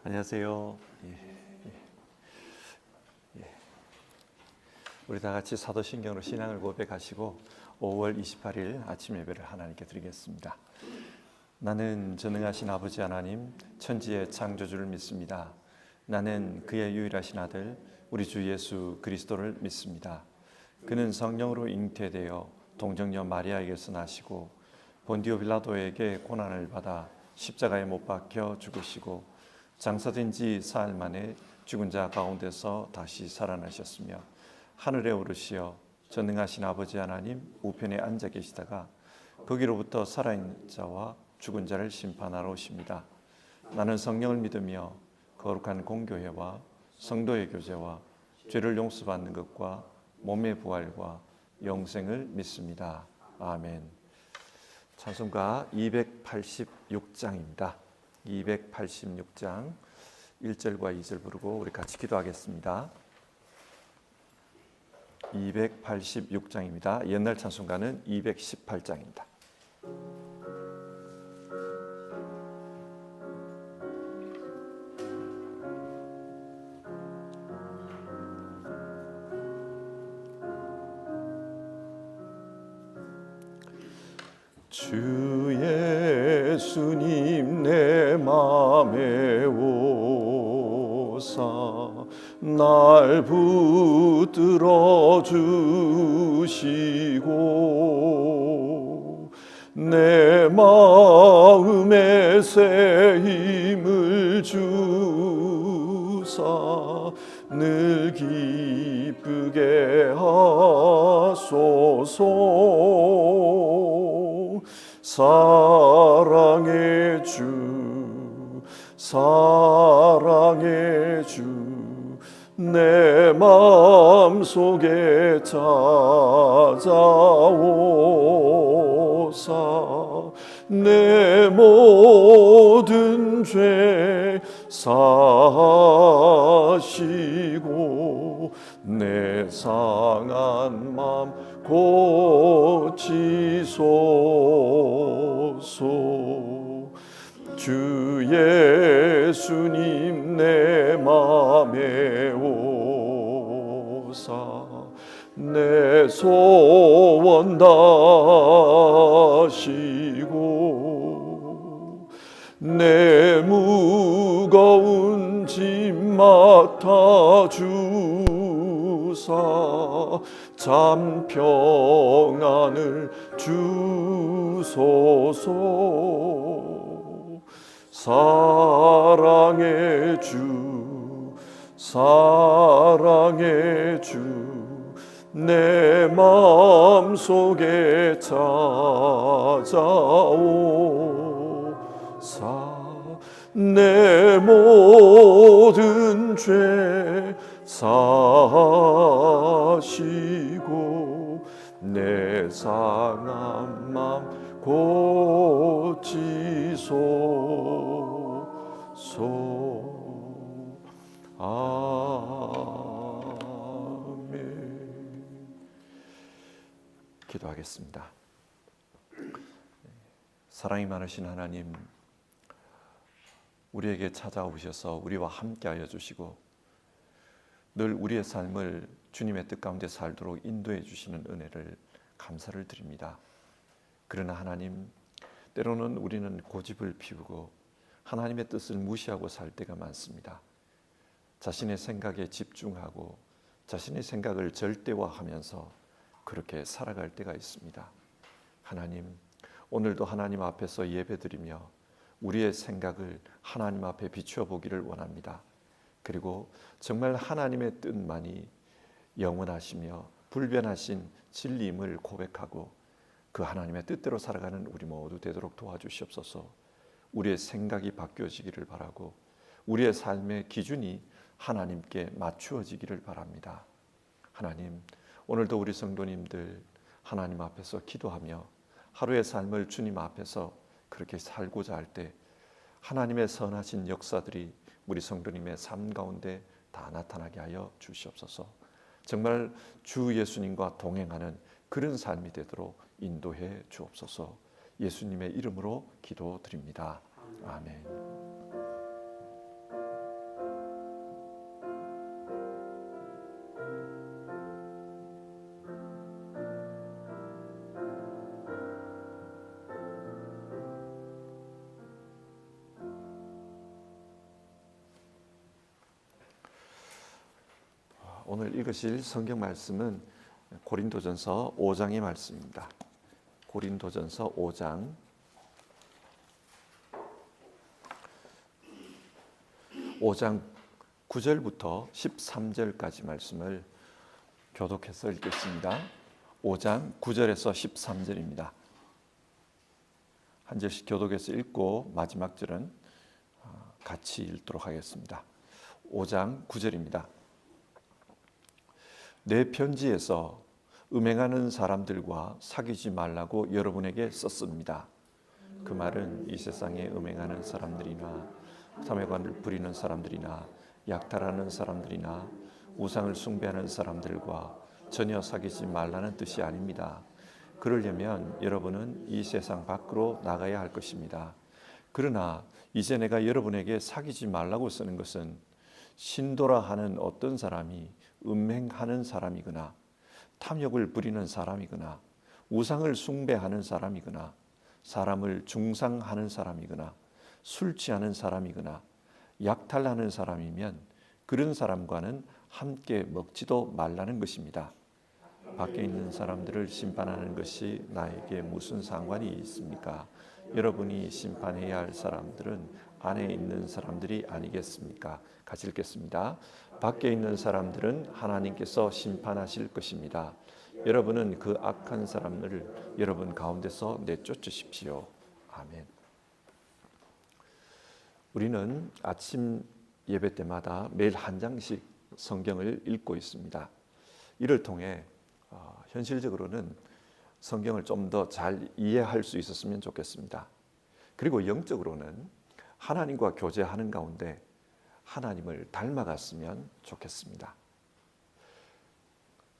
안녕하세요. 우리 다 같이 사도신경으로 신앙을 고백하시고 5월 28일 아침 예배를 하나님께 드리겠습니다. 나는 전능하신 아버지 하나님, 천지의 창조주를 믿습니다. 나는 그의 유일하신 아들, 우리 주 예수 그리스도를 믿습니다. 그는 성령으로 잉태되어 동정녀 마리아에게서 나시고 본디오 빌라도에게 고난을 받아 십자가에 못 박혀 죽으시고 장사된 지 사흘 만에 죽은 자 가운데서 다시 살아나셨으며 하늘에 오르시어 전능하신 아버지 하나님 우편에 앉아 계시다가 거기로부터 살아있는 자와 죽은 자를 심판하러 오십니다. 나는 성령을 믿으며 거룩한 공교회와 성도의 교제와 죄를 용서받는 것과 몸의 부활과 영생을 믿습니다. 아멘. 찬송가 286장입니다. 286장 1절과 2절 부르고 우리 같이 기도하겠습니다. 286장입니다. 옛날 찬송가는 218장입니다. 주 예수님 내 맘에 오사 날 붙들어 주시고 내 마음에 새 힘을 주사 늘 기쁘게 하소서. 사랑의 주, 사랑의 주, 내 마음속에 찾아오사 내 모든 죄 사하시고 내 상한 맘 고치소서. 주 예수님 내 맘에 오사 내 소원 다시고 내 무거운 짐 맡아 주사 참 평안을 주소서. 사랑의 주, 사랑의 주, 내 마음속에 찾아오사 내 모든 죄 사하시고 내 상한 맘 고치소서. 아멘. 기도하겠습니다. 사랑이 많으신 하나님, 우리에게 찾아오셔서 우리와 함께하여 주시고 늘 우리의 삶을 주님의 뜻 가운데 살도록 인도해 주시는 은혜를 감사를 드립니다. 그러나 하나님, 때로는 우리는 고집을 피우고 하나님의 뜻을 무시하고 살 때가 많습니다. 자신의 생각에 집중하고 자신의 생각을 절대화하면서 그렇게 살아갈 때가 있습니다. 하나님, 오늘도 하나님 앞에서 예배드리며 우리의 생각을 하나님 앞에 비추어 보기를 원합니다. 그리고 정말 하나님의 뜻만이 영원하시며 불변하신 진리임을 고백하고 그 하나님의 뜻대로 살아가는 우리 모두 되도록 도와주시옵소서. 우리의 생각이 바뀌어지기를 바라고 우리의 삶의 기준이 하나님께 맞추어지기를 바랍니다. 하나님, 오늘도 우리 성도님들 하나님 앞에서 기도하며 하루의 삶을 주님 앞에서 그렇게 살고자 할 때 하나님의 선하신 역사들이 우리 성도님의 삶 가운데 다 나타나게 하여 주시옵소서. 정말 주 예수님과 동행하는 그런 삶이 되도록 인도해 주옵소서. 예수님의 이름으로 기도드립니다. 아멘. 오늘 읽으실 성경 말씀은 고린도전서 5장의 말씀입니다. 고린도전서 5장 9절부터 13절까지 말씀을 교독해서 읽겠습니다. 5장 9절에서 13절입니다. 한 절씩 교독해서 읽고 마지막 절은 같이 읽도록 하겠습니다. 5장 9절입니다. 내 편지에서 음행하는 사람들과 사귀지 말라고 여러분에게 썼습니다. 그 말은 이 세상에 음행하는 사람들이나 사매관을 부리는 사람들이나 약탈하는 사람들이나 우상을 숭배하는 사람들과 전혀 사귀지 말라는 뜻이 아닙니다. 그러려면 여러분은 이 세상 밖으로 나가야 할 것입니다. 그러나 이제 내가 여러분에게 사귀지 말라고 쓰는 것은 신도라 하는 어떤 사람이 음행하는 사람이거나 탐욕을 부리는 사람이거나 우상을 숭배하는 사람이거나 사람을 중상하는 사람이거나 술 취하는 사람이거나 약탈하는 사람이면 그런 사람과는 함께 먹지도 말라는 것입니다. 밖에 있는 사람들을 심판하는 것이 나에게 무슨 상관이 있습니까? 여러분이 심판해야 할 사람들은 안에 있는 사람들이 아니겠습니까? 같이 읽겠습니다. 밖에 있는 사람들은 하나님께서 심판하실 것입니다. 여러분은 그 악한 사람들을 여러분 가운데서 내쫓으십시오. 아멘. 우리는 아침 예배 때마다 매일 한 장씩 성경을 읽고 있습니다. 이를 통해 현실적으로는 성경을 좀 더 잘 이해할 수 있었으면 좋겠습니다. 그리고 영적으로는 하나님과 교제하는 가운데 하나님을 닮아갔으면 좋겠습니다.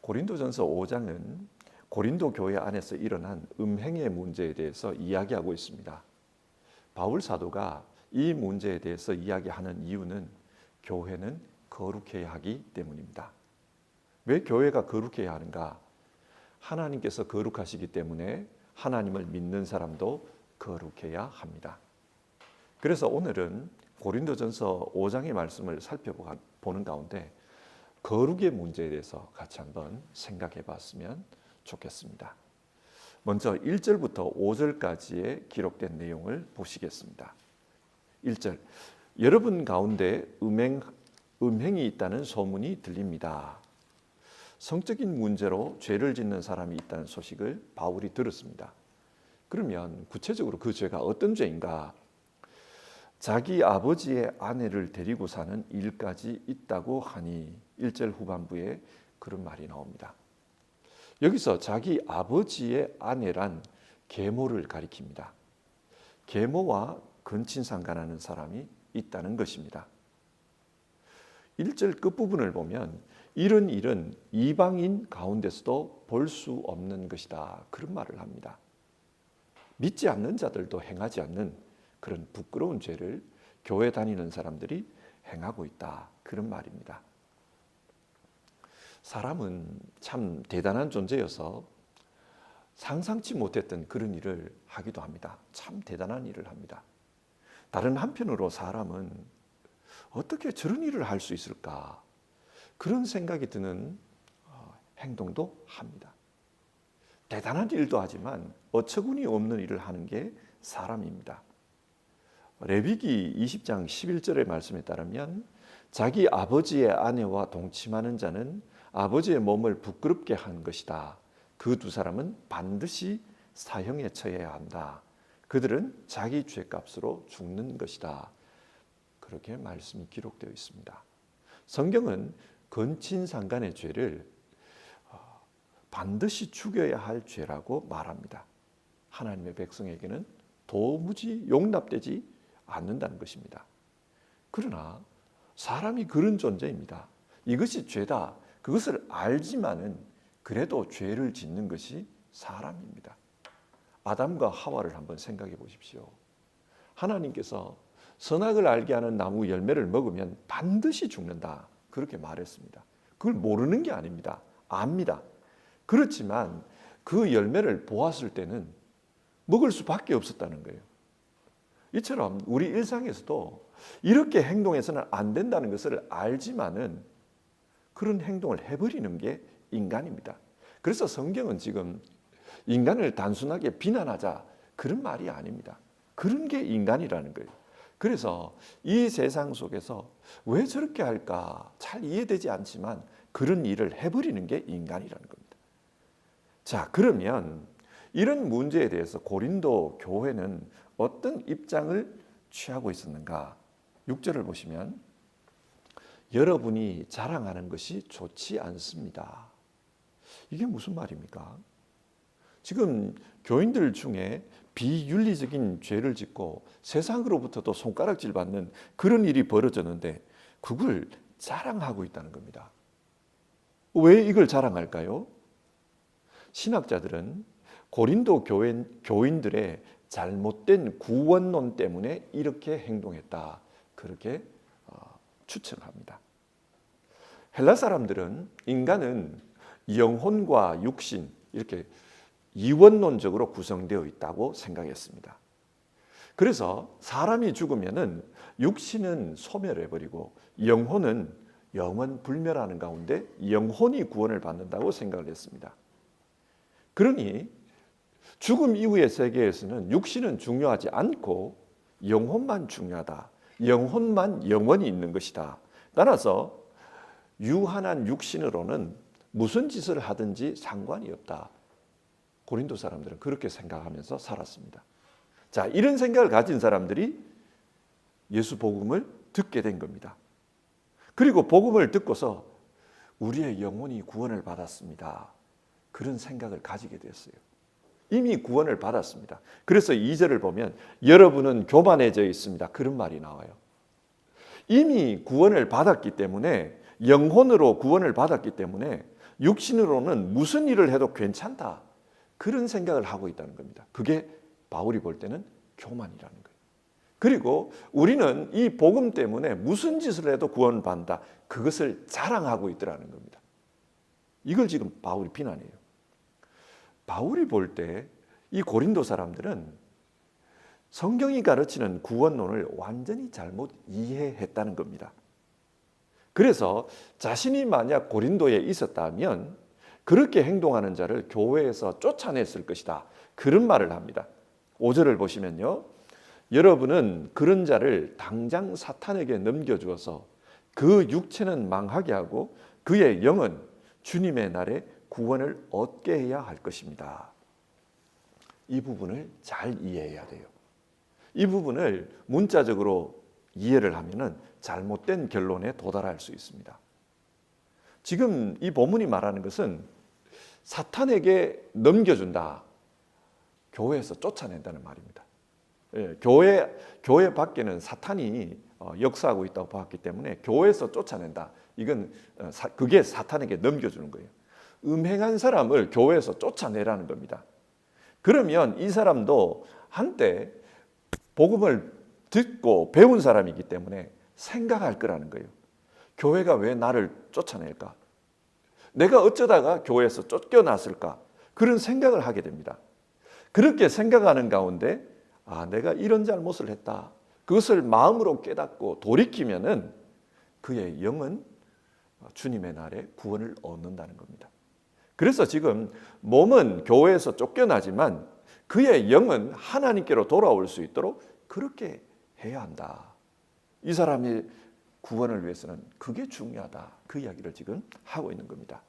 고린도전서 5장은 고린도 교회 안에서 일어난 음행의 문제에 대해서 이야기하고 있습니다. 바울 사도가 이 문제에 대해서 이야기하는 이유는 교회는 거룩해야 하기 때문입니다. 왜 교회가 거룩해야 하는가? 하나님께서 거룩하시기 때문에 하나님을 믿는 사람도 거룩해야 합니다. 그래서 오늘은 고린도전서 5장의 말씀을 살펴보는 가운데 거룩의 문제에 대해서 같이 한번 생각해 봤으면 좋겠습니다. 먼저 1절부터 5절까지의 기록된 내용을 보시겠습니다. 1절, 여러분 가운데 음행이 있다는 소문이 들립니다. 성적인 문제로 죄를 짓는 사람이 있다는 소식을 바울이 들었습니다. 그러면 구체적으로 그 죄가 어떤 죄인가? 자기 아버지의 아내를 데리고 사는 일까지 있다고 하니 1절 후반부에 그런 말이 나옵니다. 여기서 자기 아버지의 아내란 계모를 가리킵니다. 계모와 근친상간하는 사람이 있다는 것입니다. 1절 끝부분을 보면 이런 일은 이방인 가운데서도 볼 수 없는 것이다. 그런 말을 합니다. 믿지 않는 자들도 행하지 않는 그런 부끄러운 죄를 교회 다니는 사람들이 행하고 있다. 그런 말입니다. 사람은 참 대단한 존재여서 상상치 못했던 그런 일을 하기도 합니다. 참 대단한 일을 합니다. 다른 한편으로 사람은 어떻게 저런 일을 할 수 있을까? 그런 생각이 드는 행동도 합니다. 대단한 일도 하지만 어처구니 없는 일을 하는 게 사람입니다. 레위기 20장 11절의 말씀에 따르면 자기 아버지의 아내와 동침하는 자는 아버지의 몸을 부끄럽게 한 것이다. 그 두 사람은 반드시 사형에 처해야 한다. 그들은 자기 죄값으로 죽는 것이다. 그렇게 말씀이 기록되어 있습니다. 성경은 근친상간의 죄를 반드시 죽여야 할 죄라고 말합니다. 하나님의 백성에게는 도무지 용납되지 않는다는 것입니다. 그러나 사람이 그런 존재입니다. 이것이 죄다. 그것을 알지만은 그래도 죄를 짓는 것이 사람입니다. 아담과 하와를 한번 생각해 보십시오. 하나님께서 선악을 알게 하는 나무 열매를 먹으면 반드시 죽는다. 그렇게 말했습니다. 그걸 모르는 게 아닙니다. 압니다. 그렇지만 그 열매를 보았을 때는 먹을 수밖에 없었다는 거예요. 이처럼 우리 일상에서도 이렇게 행동해서는 안 된다는 것을 알지만은 그런 행동을 해버리는 게 인간입니다. 그래서 성경은 지금 인간을 단순하게 비난하자 그런 말이 아닙니다. 그런 게 인간이라는 거예요. 그래서 이 세상 속에서 왜 저렇게 할까 잘 이해되지 않지만 그런 일을 해버리는 게 인간이라는 겁니다. 자, 그러면 이런 문제에 대해서 고린도 교회는 어떤 입장을 취하고 있었는가? 6절을 보시면 여러분이 자랑하는 것이 좋지 않습니다. 이게 무슨 말입니까? 지금 교인들 중에 비윤리적인 죄를 짓고 세상으로부터도 손가락질 받는 그런 일이 벌어졌는데 그걸 자랑하고 있다는 겁니다. 왜 이걸 자랑할까요? 신학자들은 고린도 교인들의 잘못된 구원론 때문에 이렇게 행동했다. 그렇게 추측합니다. 헬라 사람들은 인간은 영혼과 육신 이렇게 이원론적으로 구성되어 있다고 생각했습니다. 그래서 사람이 죽으면은 육신은 소멸해버리고 영혼은 영원 불멸하는 가운데 영혼이 구원을 받는다고 생각을 했습니다. 그러니 죽음 이후의 세계에서는 육신은 중요하지 않고 영혼만 중요하다. 영혼만 영원히 있는 것이다. 따라서 유한한 육신으로는 무슨 짓을 하든지 상관이 없다. 고린도 사람들은 그렇게 생각하면서 살았습니다. 자, 이런 생각을 가진 사람들이 예수 복음을 듣게 된 겁니다. 그리고 복음을 듣고서 우리의 영혼이 구원을 받았습니다. 그런 생각을 가지게 됐어요. 이미 구원을 받았습니다. 그래서 2절을 보면 여러분은 교만해져 있습니다. 그런 말이 나와요. 이미 구원을 받았기 때문에 영혼으로 구원을 받았기 때문에 육신으로는 무슨 일을 해도 괜찮다. 그런 생각을 하고 있다는 겁니다. 그게 바울이 볼 때는 교만이라는 거예요. 그리고 우리는 이 복음 때문에 무슨 짓을 해도 구원을 받는다. 그것을 자랑하고 있더라는 겁니다. 이걸 지금 바울이 비난해요. 바울이 볼 때 이 고린도 사람들은 성경이 가르치는 구원론을 완전히 잘못 이해했다는 겁니다. 그래서 자신이 만약 고린도에 있었다면 그렇게 행동하는 자를 교회에서 쫓아냈을 것이다. 그런 말을 합니다. 5절을 보시면요. 여러분은 그런 자를 당장 사탄에게 넘겨주어서 그 육체는 망하게 하고 그의 영은 주님의 날에 구원을 얻게 해야 할 것입니다. 이 부분을 잘 이해해야 돼요. 이 부분을 문자적으로 이해를 하면은 잘못된 결론에 도달할 수 있습니다. 지금 이 본문이 말하는 것은 사탄에게 넘겨준다. 교회에서 쫓아낸다는 말입니다. 예, 교회 밖에는 사탄이 역사하고 있다고 봤기 때문에 교회에서 쫓아낸다. 이건 그게 사탄에게 넘겨주는 거예요. 음행한 사람을 교회에서 쫓아내라는 겁니다. 그러면 이 사람도 한때 복음을 듣고 배운 사람이기 때문에 생각할 거라는 거예요. 교회가 왜 나를 쫓아낼까? 내가 어쩌다가 교회에서 쫓겨났을까? 그런 생각을 하게 됩니다. 그렇게 생각하는 가운데 내가 이런 잘못을 했다. 그것을 마음으로 깨닫고 돌이키면은 그의 영은 주님의 날에 구원을 얻는다는 겁니다. 그래서 지금 몸은 교회에서 쫓겨나지만 그의 영은 하나님께로 돌아올 수 있도록 그렇게 해야 한다. 이 사람의 구원을 위해서는 그게 중요하다. 그 이야기를 지금 하고 있는 겁니다.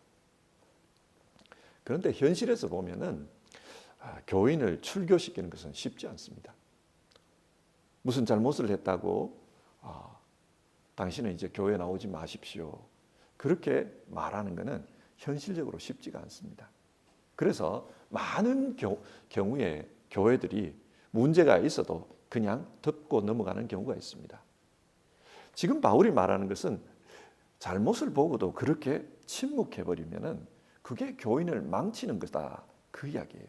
그런데 현실에서 보면은 교인을 출교시키는 것은 쉽지 않습니다. 무슨 잘못을 했다고 당신은 이제 교회 나오지 마십시오. 그렇게 말하는 것은 현실적으로 쉽지가 않습니다. 그래서 많은 경우에 교회들이 문제가 있어도 그냥 덮고 넘어가는 경우가 있습니다. 지금 바울이 말하는 것은 잘못을 보고도 그렇게 침묵해버리면은 그게 교인을 망치는 거다. 그 이야기예요.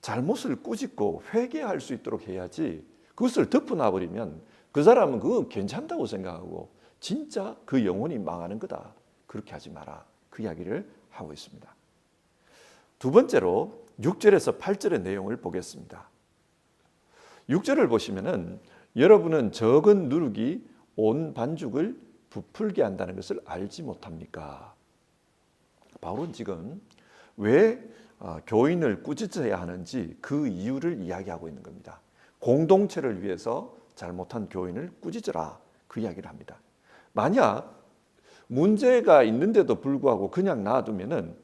잘못을 꾸짖고 회개할 수 있도록 해야지 그것을 덮어놔버리면 그 사람은 그거 괜찮다고 생각하고 진짜 그 영혼이 망하는 거다. 그렇게 하지 마라. 그 이야기를 하고 있습니다. 두 번째로 6절에서 8절의 내용을 보겠습니다. 6절을 보시면은 여러분은 적은 누룩이 온 반죽을 부풀게 한다는 것을 알지 못합니까? 바울은 지금 왜 교인을 꾸짖어야 하는지 그 이유를 이야기하고 있는 겁니다. 공동체를 위해서 잘못한 교인을 꾸짖어라, 그 이야기를 합니다. 만약 문제가 있는데도 불구하고 그냥 놔두면은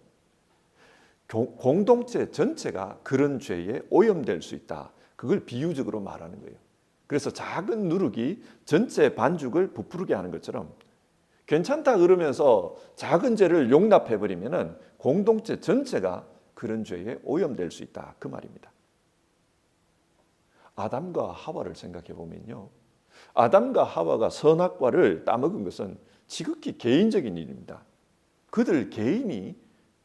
공동체 전체가 그런 죄에 오염될 수 있다. 그걸 비유적으로 말하는 거예요. 그래서 작은 누룩이 전체 반죽을 부풀게 하는 것처럼 괜찮다 그러면서 작은 죄를 용납해버리면은 공동체 전체가 그런 죄에 오염될 수 있다, 그 말입니다. 아담과 하와를 생각해 보면요, 아담과 하와가 선악과를 따먹은 것은 지극히 개인적인 일입니다. 그들 개인이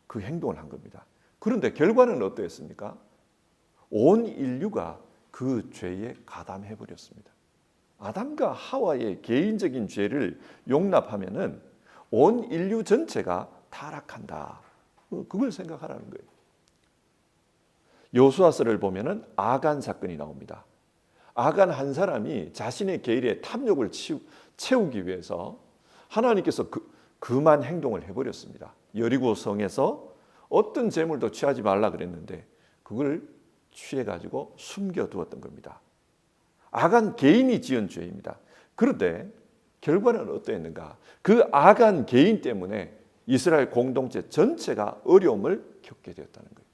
그 행동을 한 겁니다. 그런데 결과는 어떠했습니까? 온 인류가 그 죄에 가담해 버렸습니다. 아담과 하와의 개인적인 죄를 용납하면은 온 인류 전체가 타락한다. 그걸 생각하라는 거예요. 여호수아서를 보면은 아간 사건이 나옵니다. 아간 한 사람이 자신의 계율에 탐욕을 채우기 위해서 하나님께서 그만 행동을 해버렸습니다. 여리고 성에서 어떤 재물도 취하지 말라 그랬는데 그걸 취해가지고 숨겨두었던 겁니다. 아간 개인이 지은 죄입니다. 그런데 결과는 어떠했는가? 그 아간 개인 때문에 이스라엘 공동체 전체가 어려움을 겪게 되었다는 거예요.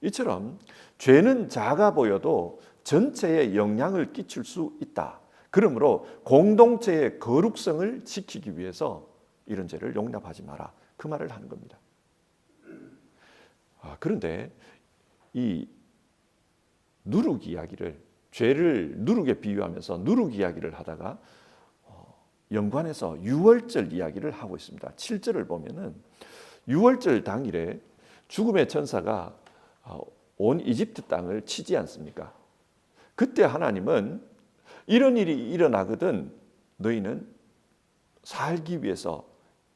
이처럼 죄는 작아 보여도 전체에 영향을 끼칠 수 있다. 그러므로 공동체의 거룩성을 지키기 위해서 이런 죄를 용납하지 마라, 그 말을 하는 겁니다. 그런데 이 누룩 이야기를, 죄를 누룩에 비유하면서 누룩 이야기를 하다가 연관해서 유월절 이야기를 하고 있습니다. 7절을 보면은 유월절 당일에 죽음의 천사가 온 이집트 땅을 치지 않습니까? 그때 하나님은 이런 일이 일어나거든 너희는 살기 위해서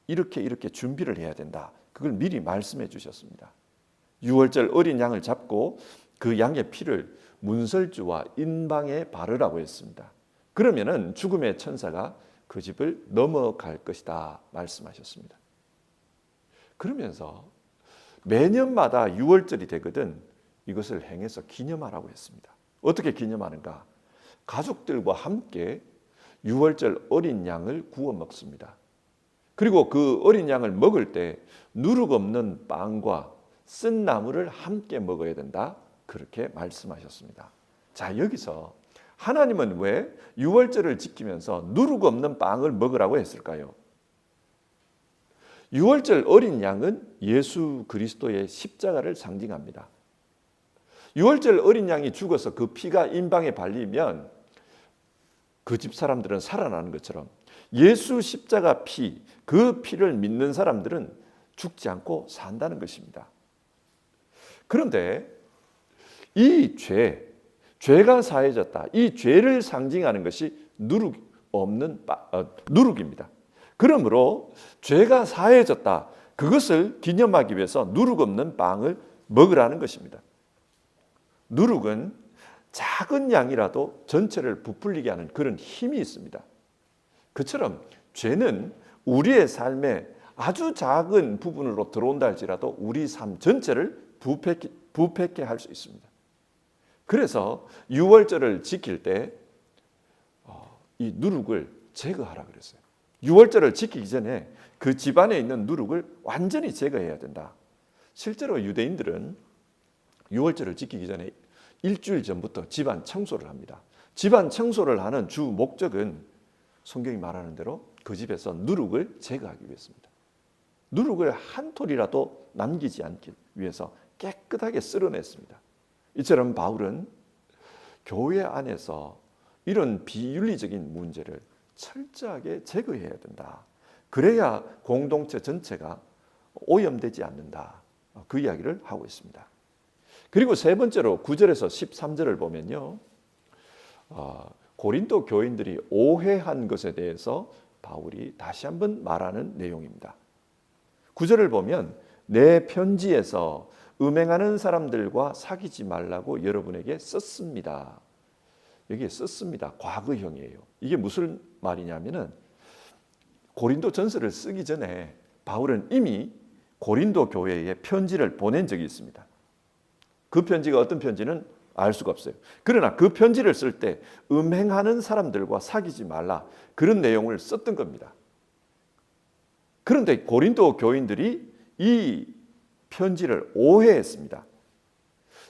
이렇게 준비를 해야 된다. 그걸 미리 말씀해 주셨습니다. 유월절 어린 양을 잡고 그 양의 피를 문설주와 인방에 바르라고 했습니다. 그러면은 죽음의 천사가 그 집을 넘어갈 것이다 말씀하셨습니다. 그러면서 매년마다 유월절이 되거든 이것을 행해서 기념하라고 했습니다. 어떻게 기념하는가? 가족들과 함께 유월절 어린 양을 구워 먹습니다. 그리고 그 어린 양을 먹을 때 누룩 없는 빵과 쓴 나물을 함께 먹어야 된다, 그렇게 말씀하셨습니다. 자, 여기서 하나님은 왜 유월절을 지키면서 누룩 없는 빵을 먹으라고 했을까요? 유월절 어린 양은 예수 그리스도의 십자가를 상징합니다. 유월절 어린 양이 죽어서 그 피가 인방에 발리면 그 집 사람들은 살아나는 것처럼 예수 십자가 피, 그 피를 믿는 사람들은 죽지 않고 산다는 것입니다. 그런데 이 죄가 사해졌다. 이 죄를 상징하는 것이 누룩입니다. 그러므로 죄가 사해졌다. 그것을 기념하기 위해서 누룩 없는 빵을 먹으라는 것입니다. 누룩은 작은 양이라도 전체를 부풀리게 하는 그런 힘이 있습니다. 그처럼 죄는 우리의 삶에 아주 작은 부분으로 들어온다 할지라도 우리 삶 전체를 부패케 할 수 있습니다. 그래서 유월절을 지킬 때 이 누룩을 제거하라 그랬어요. 유월절을 지키기 전에 그 집안에 있는 누룩을 완전히 제거해야 된다. 실제로 유대인들은 유월절을 지키기 전에 일주일 전부터 집안 청소를 합니다. 집안 청소를 하는 주 목적은 성경이 말하는 대로 그 집에서 누룩을 제거하기 위해서입니다. 누룩을 한 톨이라도 남기지 않기 위해서 깨끗하게 쓸어냈습니다. 이처럼 바울은 교회 안에서 이런 비윤리적인 문제를 철저하게 제거해야 된다. 그래야 공동체 전체가 오염되지 않는다. 그 이야기를 하고 있습니다. 그리고 세 번째로 9절에서 13절을 보면요, 고린도 교인들이 오해한 것에 대해서 바울이 다시 한번 말하는 내용입니다. 9절을 보면 내 편지에서 음행하는 사람들과 사귀지 말라고 여러분에게 썼습니다. 여기에 썼습니다. 과거형이에요. 이게 무슨 말이냐면은 고린도 전서를 쓰기 전에 바울은 이미 고린도 교회에 편지를 보낸 적이 있습니다. 그 편지가 어떤 편지는 알 수가 없어요. 그러나 그 편지를 쓸 때 음행하는 사람들과 사귀지 말라, 그런 내용을 썼던 겁니다. 그런데 고린도 교인들이 이 편지를 오해했습니다.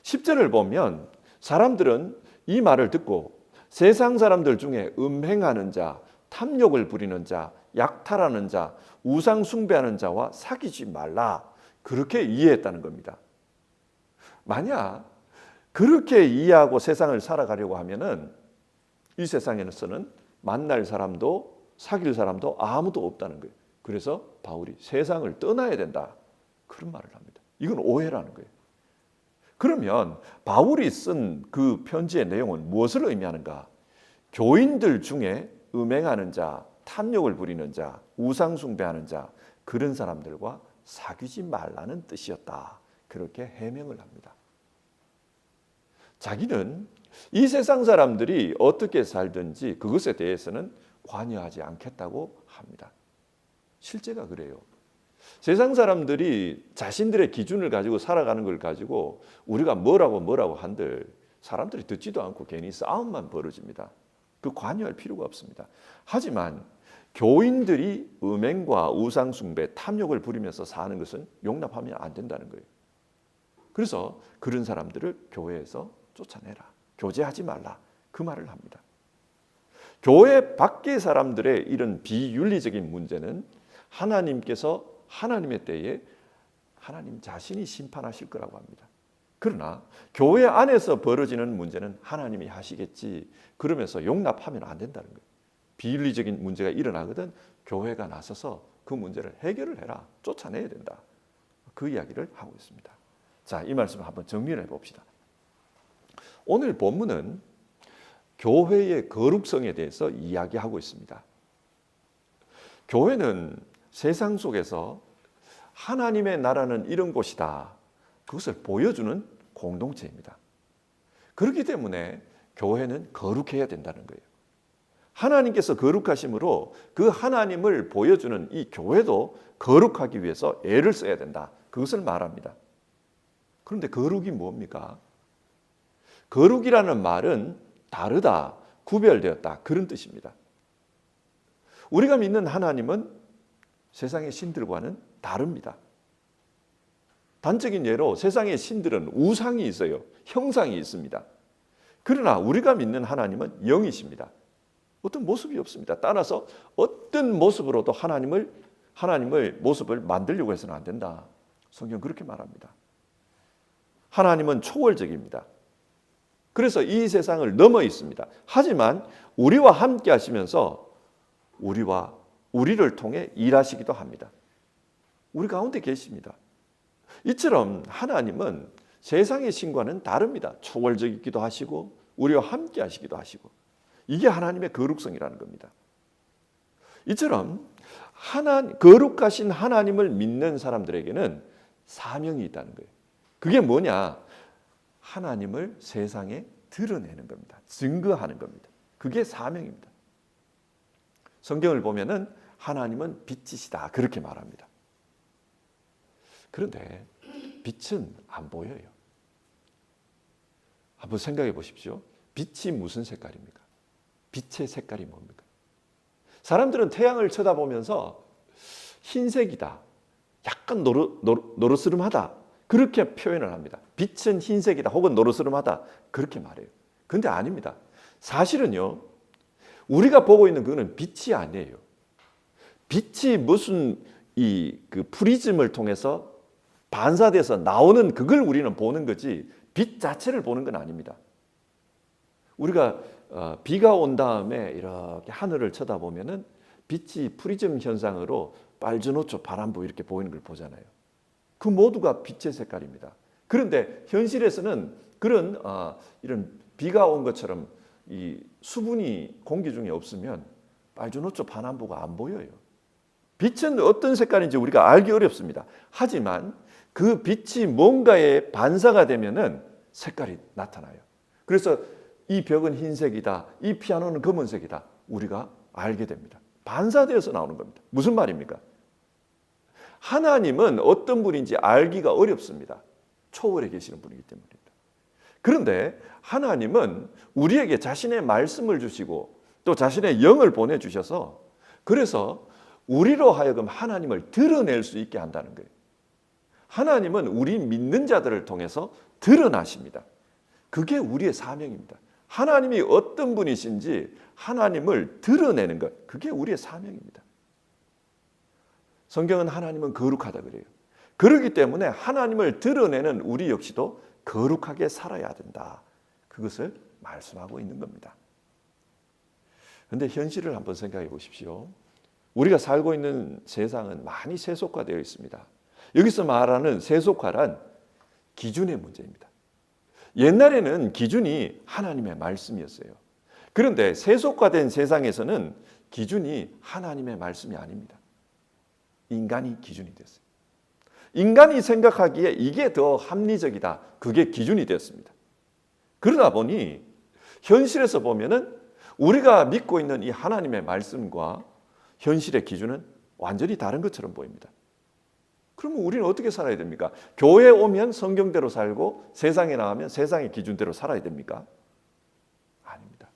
10절을 보면 사람들은 이 말을 듣고 세상 사람들 중에 음행하는 자, 탐욕을 부리는 자, 약탈하는 자, 우상 숭배하는 자와 사귀지 말라, 그렇게 이해했다는 겁니다. 만약 그렇게 이해하고 세상을 살아가려고 하면은 이 세상에서는 만날 사람도 사귈 사람도 아무도 없다는 거예요. 그래서 바울이 세상을 떠나야 된다, 그런 말을 합니다. 이건 오해라는 거예요. 그러면 바울이 쓴 그 편지의 내용은 무엇을 의미하는가? 교인들 중에 음행하는 자, 탐욕을 부리는 자, 우상 숭배하는 자, 그런 사람들과 사귀지 말라는 뜻이었다, 그렇게 해명을 합니다. 자기는 이 세상 사람들이 어떻게 살든지 그것에 대해서는 관여하지 않겠다고 합니다. 실제가 그래요. 세상 사람들이 자신들의 기준을 가지고 살아가는 걸 가지고 우리가 뭐라고 한들 사람들이 듣지도 않고 괜히 싸움만 벌어집니다. 그 관여할 필요가 없습니다. 하지만 교인들이 음행과 우상 숭배, 탐욕을 부리면서 사는 것은 용납하면 안 된다는 거예요. 그래서 그런 사람들을 교회에서 쫓아내라, 교제하지 말라, 그 말을 합니다. 교회 밖의 사람들의 이런 비윤리적인 문제는 하나님께서 하나님의 때에 하나님 자신이 심판하실 거라고 합니다. 그러나 교회 안에서 벌어지는 문제는 하나님이 하시겠지, 그러면서 용납하면 안 된다는 거예요. 비윤리적인 문제가 일어나거든 교회가 나서서 그 문제를 해결을 해라, 쫓아내야 된다, 그 이야기를 하고 있습니다. 자, 이 말씀을 한번 정리를 해봅시다. 오늘 본문은 교회의 거룩성에 대해서 이야기하고 있습니다. 교회는 세상 속에서 하나님의 나라는 이런 곳이다, 그것을 보여주는 공동체입니다. 그렇기 때문에 교회는 거룩해야 된다는 거예요. 하나님께서 거룩하심으로 그 하나님을 보여주는 이 교회도 거룩하기 위해서 애를 써야 된다, 그것을 말합니다. 그런데 거룩이 뭡니까? 거룩이라는 말은 다르다, 구별되었다, 그런 뜻입니다. 우리가 믿는 하나님은 세상의 신들과는 다릅니다. 단적인 예로 세상의 신들은 우상이 있어요. 형상이 있습니다. 그러나 우리가 믿는 하나님은 영이십니다. 어떤 모습이 없습니다. 따라서 어떤 모습으로도 하나님을 모습을 만들려고 해서는 안 된다, 성경 그렇게 말합니다. 하나님은 초월적입니다. 그래서 이 세상을 넘어 있습니다. 하지만 우리와 함께 하시면서 우리를 통해 일하시기도 합니다. 우리 가운데 계십니다. 이처럼 하나님은 세상의 신과는 다릅니다. 초월적이기도 하시고 우리와 함께 하시기도 하시고, 이게 하나님의 거룩성이라는 겁니다. 이처럼 거룩하신 하나님을 믿는 사람들에게는 사명이 있다는 거예요. 그게 뭐냐? 하나님을 세상에 드러내는 겁니다. 증거하는 겁니다. 그게 사명입니다. 성경을 보면은 하나님은 빛이시다, 그렇게 말합니다. 그런데 빛은 안 보여요. 한번 생각해 보십시오. 빛이 무슨 색깔입니까? 빛의 색깔이 뭡니까? 사람들은 태양을 쳐다보면서 흰색이다, 약간 노르스름하다, 그렇게 표현을 합니다. 빛은 흰색이다 혹은 노르스름하다, 그렇게 말해요. 그런데 아닙니다. 사실은요, 우리가 보고 있는 그거는 빛이 아니에요. 빛이 무슨 그 프리즘을 통해서 반사돼서 나오는 그걸 우리는 보는 거지, 빛 자체를 보는 건 아닙니다. 우리가 비가 온 다음에 이렇게 하늘을 쳐다보면은 빛이 프리즘 현상으로 빨주노초, 파란보 이렇게 보이는 걸 보잖아요. 그 모두가 빛의 색깔입니다. 그런데 현실에서는 그런 이런 비가 온 것처럼 이 수분이 공기 중에 없으면 빨주노초, 파란보가 안 보여요. 빛은 어떤 색깔인지 우리가 알기 어렵습니다. 하지만 그 빛이 뭔가에 반사가 되면은 색깔이 나타나요. 그래서 이 벽은 흰색이다, 이 피아노는 검은색이다, 우리가 알게 됩니다. 반사되어서 나오는 겁니다. 무슨 말입니까? 하나님은 어떤 분인지 알기가 어렵습니다. 초월해 계시는 분이기 때문입니다. 그런데 하나님은 우리에게 자신의 말씀을 주시고 또 자신의 영을 보내주셔서 그래서 우리로 하여금 하나님을 드러낼 수 있게 한다는 거예요. 하나님은 우리 믿는 자들을 통해서 드러나십니다. 그게 우리의 사명입니다. 하나님이 어떤 분이신지 하나님을 드러내는 것, 그게 우리의 사명입니다. 성경은 하나님은 거룩하다 그래요. 그렇기 때문에 하나님을 드러내는 우리 역시도 거룩하게 살아야 된다. 그것을 말씀하고 있는 겁니다. 그런데 현실을 한번 생각해 보십시오. 우리가 살고 있는 세상은 많이 세속화되어 있습니다. 여기서 말하는 세속화란 기준의 문제입니다. 옛날에는 기준이 하나님의 말씀이었어요. 그런데 세속화된 세상에서는 기준이 하나님의 말씀이 아닙니다. 인간이 기준이 됐어요. 인간이 생각하기에 이게 더 합리적이다. 그게 기준이 되었습니다. 그러다 보니 현실에서 보면은 우리가 믿고 있는 이 하나님의 말씀과 현실의 기준은 완전히 다른 것처럼 보입니다. 그러면 우리는 어떻게 살아야 됩니까? 교회에 오면 성경대로 살고 세상에 나가면 세상의 기준대로 살아야 됩니까? 아닙니다.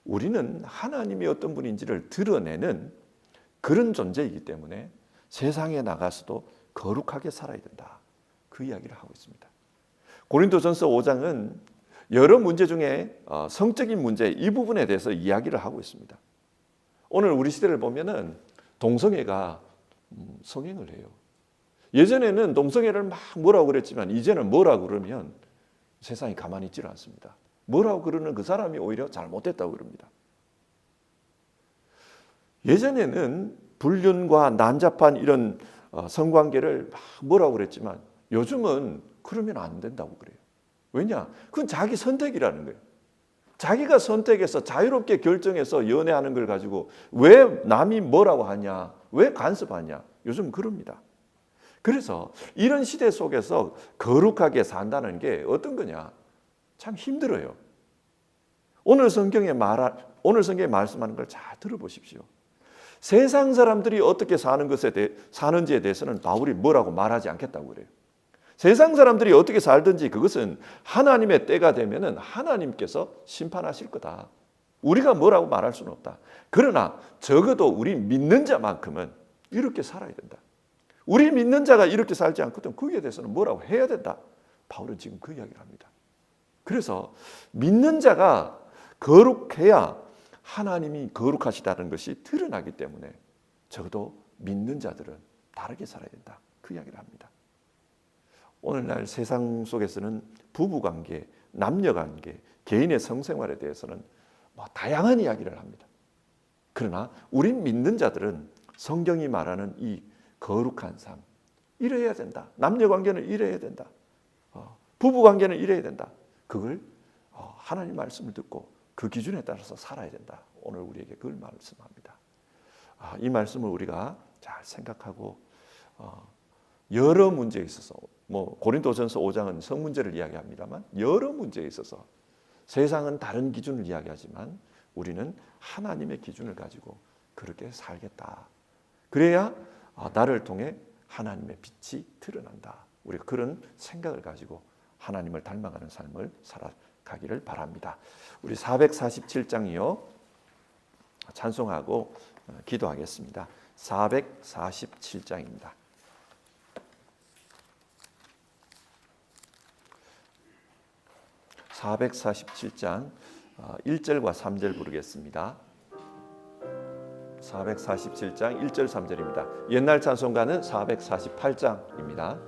우리는 하나님이 어떤 분인지를 드러내는 그런 존재이기 때문에 세상에 나가서도 거룩하게 살아야 된다. 그 이야기를 하고 있습니다. 고린도전서 5장은 여러 문제 중에 성적인 문제 이 부분에 대해서 이야기를 하고 있습니다. 오늘 우리 시대를 보면은 동성애가 성행을 해요. 예전에는 동성애를 막 뭐라고 그랬지만 이제는 뭐라고 그러면 세상이 가만히 있지를 않습니다. 뭐라고 그러는 그 사람이 오히려 잘못됐다고 그럽니다. 예전에는 불륜과 난잡한 이런 성관계를 막 뭐라고 그랬지만 요즘은 그러면 안 된다고 그래요. 왜냐? 그건 자기 선택이라는 거예요. 자기가 선택해서 자유롭게 결정해서 연애하는 걸 가지고 왜 남이 뭐라고 하냐? 왜 간섭하냐? 요즘 그럽니다. 그래서 이런 시대 속에서 거룩하게 산다는 게 어떤 거냐? 참 힘들어요. 오늘 성경에 말씀하는 걸 잘 들어보십시오. 세상 사람들이 어떻게 사는지에 대해서는 바울이 뭐라고 말하지 않겠다고 그래요. 세상 사람들이 어떻게 살든지 그것은 하나님의 때가 되면은 하나님께서 심판하실 거다. 우리가 뭐라고 말할 수는 없다. 그러나 적어도 우리 믿는 자만큼은 이렇게 살아야 된다. 우리 믿는 자가 이렇게 살지 않거든 거기에 대해서는 뭐라고 해야 된다. 바울은 지금 그 이야기를 합니다. 그래서 믿는 자가 거룩해야 하나님이 거룩하시다는 것이 드러나기 때문에 적어도 믿는 자들은 다르게 살아야 된다. 그 이야기를 합니다. 오늘날 세상 속에서는 부부관계, 남녀관계, 개인의 성생활에 대해서는 다양한 이야기를 합니다. 그러나 우리 믿는 자들은 성경이 말하는 이 거룩한 삶, 이래야 된다. 남녀관계는 이래야 된다. 부부관계는 이래야 된다. 그걸 하나님 말씀을 듣고 그 기준에 따라서 살아야 된다. 오늘 우리에게 그걸 말씀합니다. 이 말씀을 우리가 잘 생각하고 여러 문제에 있어서 고린도전서 5장은 성문제를 이야기합니다만 여러 문제에 있어서 세상은 다른 기준을 이야기하지만 우리는 하나님의 기준을 가지고 그렇게 살겠다. 그래야 나를 통해 하나님의 빛이 드러난다. 우리가 그런 생각을 가지고 하나님을 닮아가는 삶을 살아가기를 바랍니다. 우리 447장이요. 찬송하고 기도하겠습니다. 447장입니다. 447장 1절과 3절 부르겠습니다. 447장 1절 3절입니다. 옛날 찬송가는 448장입니다.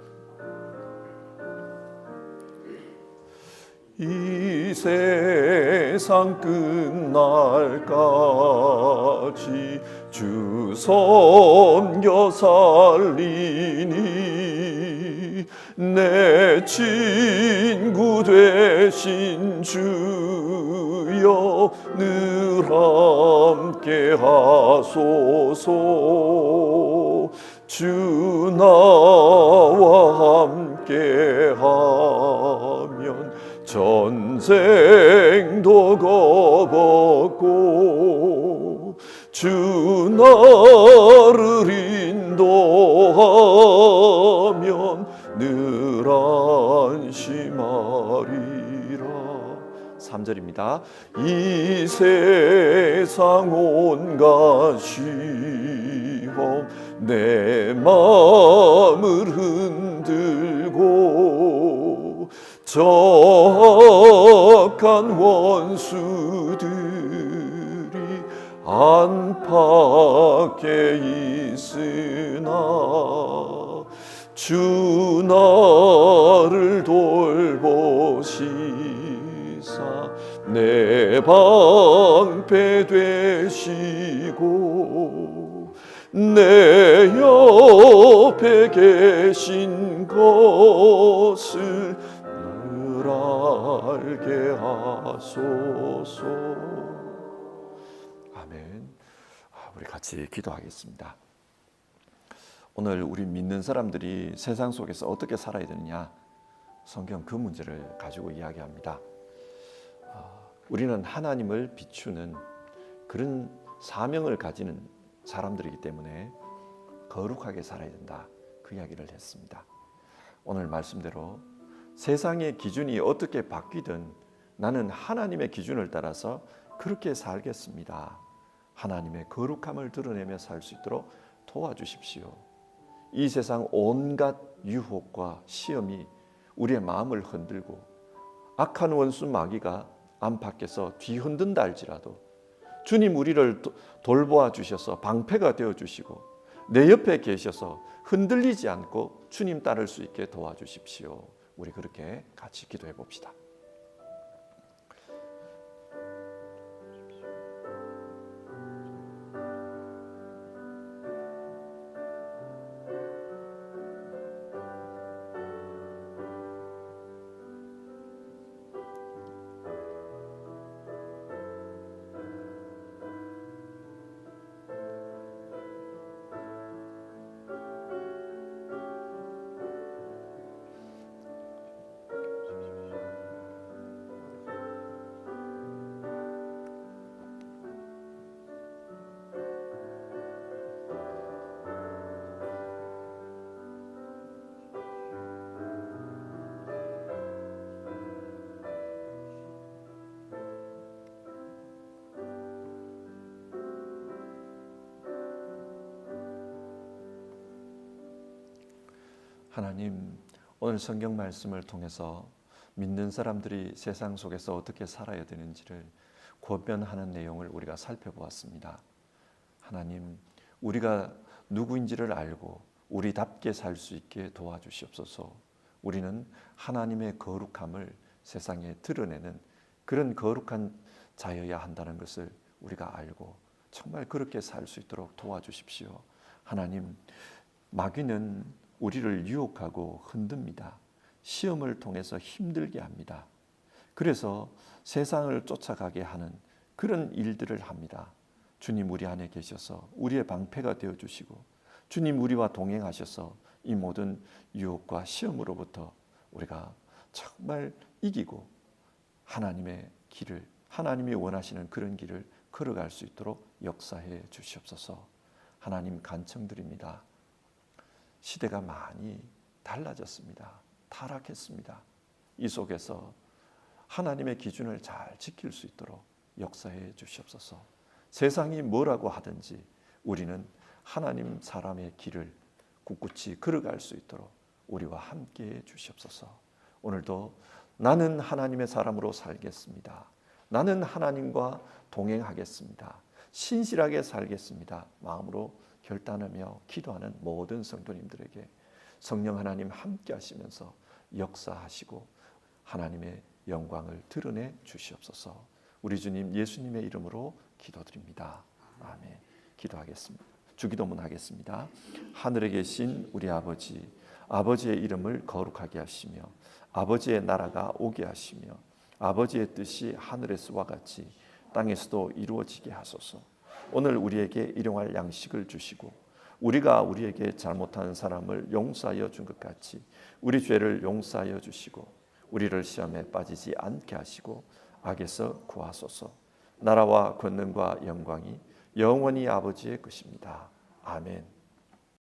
이 세상 끝날까지 주 섬겨 살리니 내 친구 되신 주여 늘 함께 하소서. 주 나와 함께 하면 전쟁도 겁없고 주 나를 인도하면 늘 안심하리라. 3절입니다. 이 세상 온갖 시험 내 마음을 흔들고 적한 원수들이 안팎에 있으나 주 나를 돌보시사 내 방패 되시고 내 옆에 계신 것을 늘 알게 하소서. 아멘. 우리 같이 기도하겠습니다. 오늘 우리 믿는 사람들이 세상 속에서 어떻게 살아야 되느냐, 성경 그 문제를 가지고 이야기합니다. 우리는 하나님을 비추는 그런 사명을 가지는 사람들이기 때문에 거룩하게 살아야 된다, 그 이야기를 했습니다. 오늘 말씀대로 세상의 기준이 어떻게 바뀌든 나는 하나님의 기준을 따라서 그렇게 살겠습니다. 하나님의 거룩함을 드러내며 살 수 있도록 도와주십시오. 이 세상 온갖 유혹과 시험이 우리의 마음을 흔들고 악한 원수 마귀가 안팎에서 뒤흔든다 할지라도 주님 우리를 돌보아 주셔서 방패가 되어 주시고 내 옆에 계셔서 흔들리지 않고 주님 따를 수 있게 도와주십시오. 우리 그렇게 같이 기도해 봅시다. 하나님, 오늘 성경 말씀을 통해서 믿는 사람들이 세상 속에서 어떻게 살아야 되는지를 권면하는 내용을 우리가 살펴보았습니다. 하나님, 우리가 누구인지를 알고 우리답게 살 수 있게 도와주시옵소서. 우리는 하나님의 거룩함을 세상에 드러내는 그런 거룩한 자여야 한다는 것을 우리가 알고 정말 그렇게 살 수 있도록 도와주십시오. 하나님, 마귀는 우리를 유혹하고 흔듭니다. 시험을 통해서 힘들게 합니다. 그래서 세상을 쫓아가게 하는 그런 일들을 합니다. 주님 우리 안에 계셔서 우리의 방패가 되어주시고 주님 우리와 동행하셔서 이 모든 유혹과 시험으로부터 우리가 정말 이기고 하나님의 길을, 하나님이 원하시는 그런 길을 걸어갈 수 있도록 역사해 주시옵소서. 하나님 간청드립니다. 시대가 많이 달라졌습니다. 타락했습니다. 이 속에서 하나님의 기준을 잘 지킬 수 있도록 역사해 주시옵소서. 세상이 뭐라고 하든지 우리는 하나님 사람의 길을 꿋꿋이 걸어갈 수 있도록 우리와 함께해 주시옵소서. 오늘도 나는 하나님의 사람으로 살겠습니다. 나는 하나님과 동행하겠습니다. 신실하게 살겠습니다. 마음으로 결단하며 기도하는 모든 성도님들에게 성령 하나님 함께 하시면서 역사하시고 하나님의 영광을 드러내 주시옵소서. 우리 주님 예수님의 이름으로 기도드립니다. 아멘. 기도하겠습니다. 주기도문 하겠습니다. 하늘에 계신 우리 아버지, 아버지의 이름을 거룩하게 하시며 아버지의 나라가 오게 하시며 아버지의 뜻이 하늘에서와 같이 땅에서도 이루어지게 하소서. 오늘 우리에게 일용할 양식을 주시고 우리가 우리에게 잘못한 사람을 용서하여 준 것 같이 우리 죄를 용서하여 주시고 우리를 시험에 빠지지 않게 하시고 악에서 구하소서. 나라와 권능과 영광이 영원히 아버지의 것입니다. 아멘.